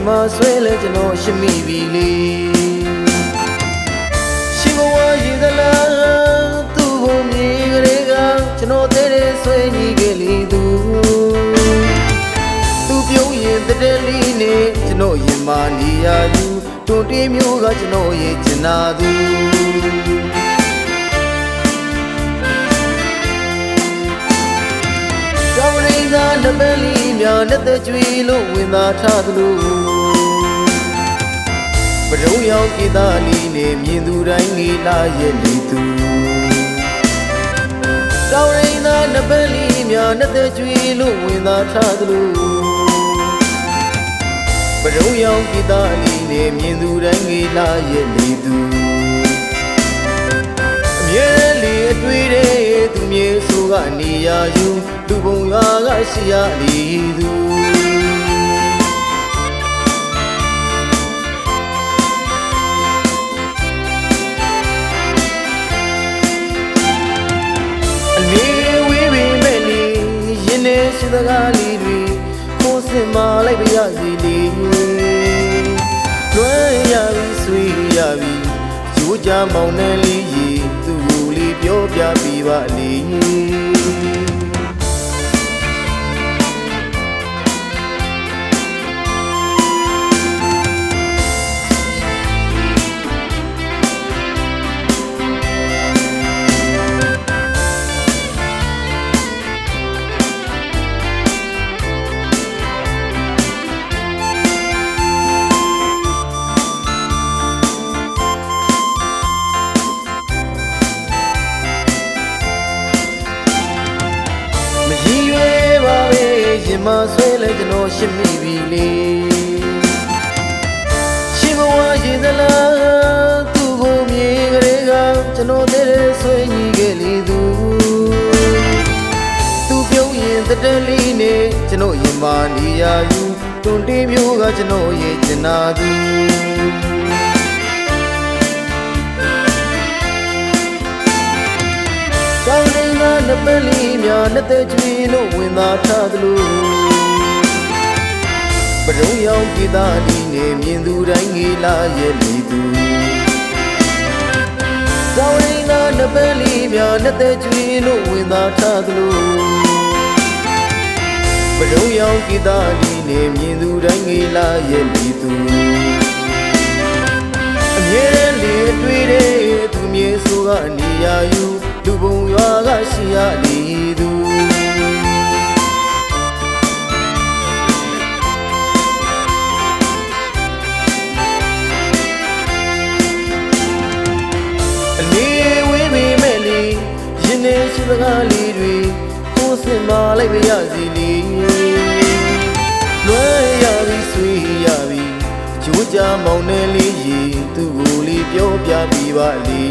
မှာဆွဲလဲကျွန်တော်ရှမိပြီလေရှိဘဝရည်သလားသူ့ကိုမြင်ကြတဲ့ကကျွန်တော်တဲ့ဆွဲညီကလေးသူပြုံးရင်တတဲလေးနဲ့ကျွန်တော်ရင်မာနေရသူတွန်တေးမျိုးကကျွန်တော်ရဲ့ကျင်နာသူကြောင်ရင်းသာနမလီများနဲ့တကြွေလို့ဝင်သာထားသလိုပရုံရောက်ကိတာလီနဲ့မြင်သူတိုင်းငေလာရဲ့လီသူကြောင်ရင်းသာနမလီများနဲ့တကြွေလို့ဝင်သာထားသလိုပရုံရောက်ကိတာလီနဲ့မြင်သူတိုင်းငေလာရဲ့လီသူအမြဲလေအတွေ့တဲ့သူမြေဆိုကနေရာယူလူပုံရွာကရှိရလီသူအနေဝေးပေမဲ့လေရင်ထဲရှိသကားလေးတွေကိုယ်စင်မလိုက်ပြရစီလေလွှဲရပြီဆွေးရပြီကြိုးကြမောင်နှံလေးရေသူ့ကိုလေးပြောပြပြပါလေရင်မဆွဲလဲကျွန်တော်ရှင်းမိပြီလေရှိဘဝရည်သလားသူ့ကိုမြင်ကြတဲ့ကကျွန်တော်တဲ့ဆွဲညီခဲ့လေသူပြုံးရင်တတဲလေးနဲ့ကျွန်တော်ရင်မာနေရယူတွန်တေးမျိုးကကျွန်တော်ရဲ့ကျင်နာသူကြောင်ရင်းသာနပလီများနဲ့တဲ့ကျွေးလို့ဝင်သာထားသလိုပရုံရောက်ကိတာလီနဲ့မြင်သူတိုင်းငေလာရဲ့လီသူကြောင်ရင်းသာနပလီများနဲ့တဲ့ကျွေးလို့ဝင်သာထားသလိုပရုံရောက်ကိတာလီနဲ့မြင်သူတိုင်းငေလာရဲ့လီသူအမြဲလေတွေ့တဲ့သူမြေဆိုကနေရာယူလူပုံရွာကရှိရလီသူအနေဝေးပေမဲ့လေရင်ထဲရှိသကားလေးတွေကိုယ်စင်မလိုက်ပြရစီလေလွှဲရပြီဆွေးရပြီကြိုးကြမောင်နှံလေးရေသူ့ကိုလေးပြောပြပြပါလေ